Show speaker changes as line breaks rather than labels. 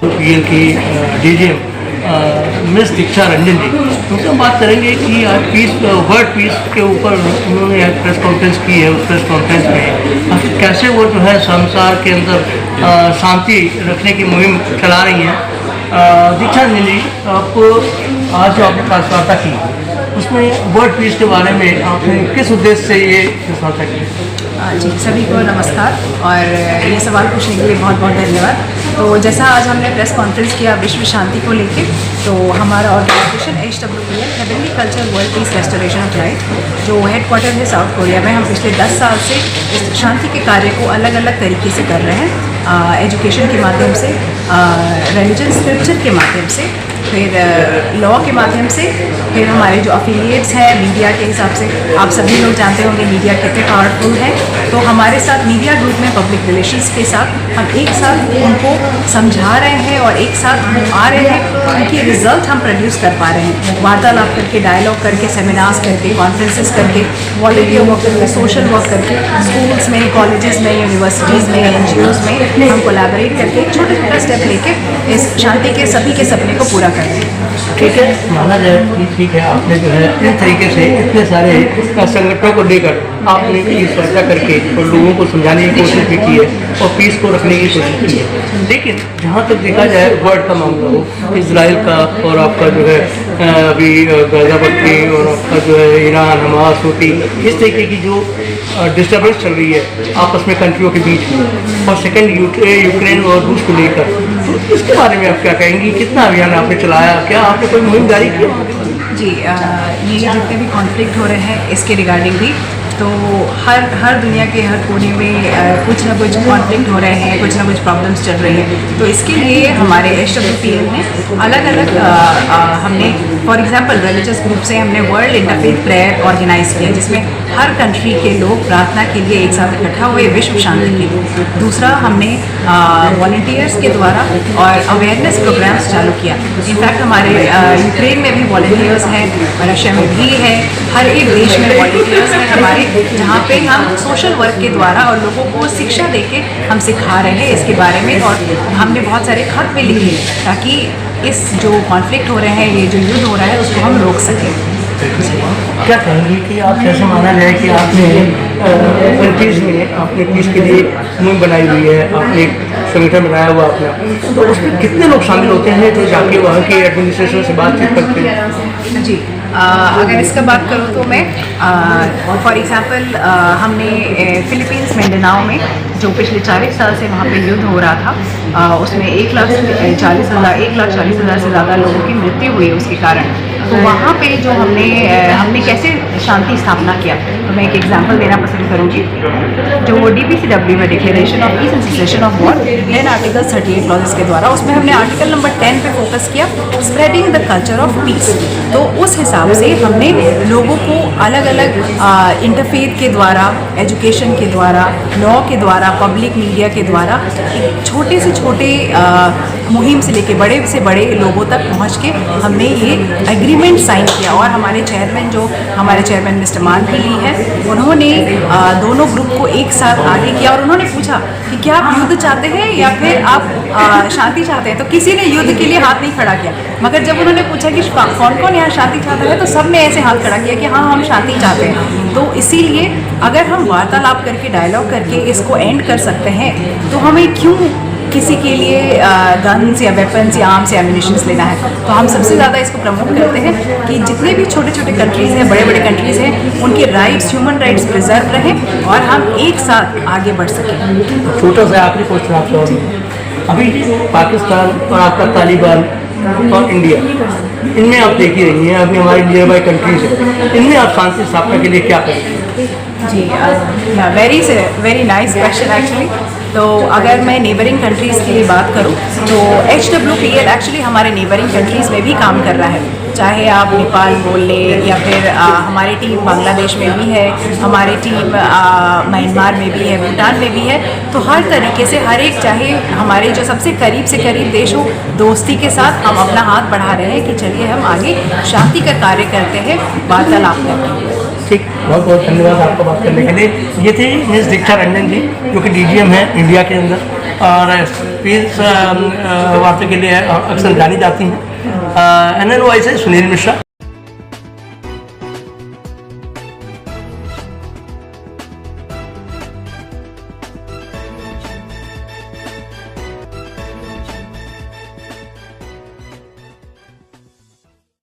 PL की DGM miss दीक्षा रंजन जी, उनसे हम बात करेंगे कि आज पीस वर्ल्ड पीस के ऊपर उन्होंने एक प्रेस कॉन्फ्रेंस की है। उस प्रेस कॉन्फ्रेंस में कैसे वो जो है संसार के अंदर शांति रखने की मुहिम चला रही हैं। दीक्षा रंजन जी, आपको आज जो आपने प्रेस वार्ता की उसमें वर्ल्ड पीस के बारे में आपने किस उद्देश्य से ये प्रेस वार्ता की?
जी, सभी को नमस्कार और ये सवाल पूछने के लिए बहुत बहुत धन्यवाद। तो जैसा आज हमने प्रेस कॉन्फ्रेंस किया विश्व शांति को लेके, तो हमारा organization HWPL heavenly culture world peace restoration of life, जो हेडक्वार्टर है साउथ कोरिया में, हम पिछले 10 साल से इस शांति के कार्य को अलग अलग तरीके से कर रहे हैं। एजुकेशन के माध्यम से, रिलीजन स्क्रिप्चर के माध्यम से, फिर लॉ के माध्यम से, फिर हमारे जो अफिलिएट्स हैं मीडिया के हिसाब से, आप सभी लोग जानते होंगे मीडिया कितने पावरफुल है। तो हमारे साथ मीडिया ग्रुप में पब्लिक रिलेशंस के साथ हम एक साथ उनको समझा रहे हैं और एक साथ हम आ रहे हैं, उनके रिजल्ट हम प्रोड्यूस कर पा रहे हैं। वार्तालाप करके, डायलॉग करके, सेमिनार्स करके, कॉन्फ्रेंसेस करके, वॉलंटियर वर्क करके, सोशल वर्क करके, स्कूल्स में, कॉलेजेस में, यूनिवर्सिटीज़ में, NGOs में हम कोलैबोरेट करके छोटा छोटा स्टेप लेके इस शांति के सभी के सपने को पूरा करते हैं।
ठीक है, माना जाए कि ठीक है, आपने जो है इस तरीके से इतने सारे संगठनों को लेकर आपने पीस चर्चा करके और लोगों को समझाने की कोशिश भी की है और पीस को रखने की कोशिश की है। लेकिन जहाँ तक देखा जाए वर्ल्ड का मामला हो, इजराइल का और आपका जो है अभी गाजा पट्टी और आपका जो है ईरान, हमास, हूती, इस तरीके की जो डिस्टर्बेंस चल रही है आपस में कंट्रियों के बीच में, और सेकेंड यूक्रेन और रूस को लेकर, तो इसके बारे में आप क्या कहेंगी? कितना अभियान आपने चलाया? क्या आपने कोई मुहिम जारी की?
जी, ये जितने भी कॉन्फ्लिक्ट हो रहे हैं इसके रिगार्डिंग भी, तो हर दुनिया के हर कोने में कुछ ना कुछ कॉन्फ्लिक्ट हो रहे हैं, कुछ ना कुछ प्रॉब्लम्स चल रही हैं। तो इसके लिए हमारे HWPL ने अलग अलग हमने फॉर एग्जांपल रिलीजियस ग्रुप से हमने वर्ल्ड इंटरफेथ प्रेयर ऑर्गेनाइज किया, जिसमें हर कंट्री के लोग प्रार्थना के लिए एक साथ इकट्ठा हुए विश्व शांति के लिए। दूसरा, हमने वॉलंटियर्स के द्वारा और अवेयरनेस प्रोग्राम्स चालू किया। इनफैक्ट हमारे यूक्रेन में भी वॉलंटियर्स हैं, रशिया में भी है, हर एक देश में वॉलंटियर्स हैं हमारे, जहाँ पे हम सोशल वर्क के द्वारा और लोगों को शिक्षा देके हम सिखा रहे हैं इसके बारे में। और हमने बहुत सारे खत भी लिखे ताकि इस जो कॉन्फ्लिक्ट हो रहे हैं, ये जो युद्ध हो रहा है, उसको हम रोक सकें।
क्या कहेंगी कि आप कैसे माना जाए कि आपने कंट्रीज में आपने पीस के लिए मुहिम बनाई हुई है, आपने एक संगठन बनाया हुआ अपना, तो उसमें कितने लोग शामिल होते हैं जो जाके वहाँ के एडमिनिस्ट्रेशन से बातचीत करते हैं?
जी, अगर इसका बात करूँ तो मैं फॉर एग्ज़ाम्पल हमने फिलीपींस मिंडानाओ में जो पिछले 40 साल से वहाँ पे युद्ध हो रहा था, उसमें 1,40,000 से ज़्यादा लोगों की मृत्यु हुई उसके कारण। तो वहाँ पे जो हमने कैसे शांति स्थापना किया, तो मैं एक एग्जांपल देना पसंद करूँगी। जो DPCW में declaration of peace and cessation of war, 10 article 38 clauses के द्वारा, उसमें हमने आर्टिकल नंबर 10 पे फोकस किया, spreading the culture of peace. तो उस हिसाब से हमने लोगों को अलग अलग इंटरफेथ के द्वारा, एजुकेशन के द्वारा, लॉ के द्वारा, पब्लिक मीडिया के द्वारा, छोटे से छोटे मुहिम से लेके बड़े से बड़े लोगों तक पहुंच के हमने ये एग्रीमेंट साइन किया। और हमारे चेयरमैन मिस्टर मानखली है, उन्होंने दोनों ग्रुप को एक साथ आगे किया और उन्होंने पूछा कि क्या आप युद्ध चाहते हैं या फिर आप शांति चाहते हैं। तो किसी ने युद्ध के लिए हाथ नहीं खड़ा किया, मगर जब उन्होंने पूछा कि कौन कौन यहाँ शांति चाहता है, तो सब ने ऐसे हाथ खड़ा किया कि हाँ, हम शांति चाहते हैं। तो इसीलिए अगर हम वार्तालाप करके, डायलॉग करके इसको एंड कर सकते हैं, तो हमें क्यों किसी के लिए गन्स या वेपन्स या आर्म्स या एम्यूनिशंस लेना है। तो हम सबसे ज़्यादा इसको प्रमोट करते हैं कि जितने भी छोटे छोटे कंट्रीज़ हैं, बड़े बड़े कंट्रीज़ हैं, उनके राइट्स, ह्यूमन राइट्स प्रिजर्व रहें और हम एक साथ आगे बढ़ सकें।
छोटा सा आखिरी क्वेश्चन आपसे, अभी पाकिस्तान और आपका तालिबान और इंडिया, इनमें आप देख ही रही हैं, अभी हमारी नियर बाई कंट्रीज है, इनमें आप शांति स्थापना के लिए क्या करेंगे?
जी, वेरी नाइस क्वेश्चन एक्चुअली। तो अगर मैं नेबरिंग कंट्रीज़ की बात करूं, तो HWPL एक्चुअली हमारे नेबरिंग कंट्रीज़ में भी काम कर रहा है। चाहे आप नेपाल बोल लें या फिर हमारी टीम बांग्लादेश में भी है, हमारी टीम म्यांमार में भी है, भूटान में भी है। तो हर तरीके से हर एक, चाहे हमारे जो सबसे करीब से करीब देश हो, दोस्ती के साथ हम अपना हाथ बढ़ा रहे हैं कि चलिए हम आगे शांति का कार्य करते हैं, वार्तालाप करते हैं।
ठीक, बहुत बहुत धन्यवाद आपको बात करने के लिए। ये थे मिस दीक्षा रंजन जी, जो कि DGM है इंडिया के अंदर। और पीस वार्ता के लिए अक्सर जानी जाती हैं। NNOI से सुनील मिश्रा।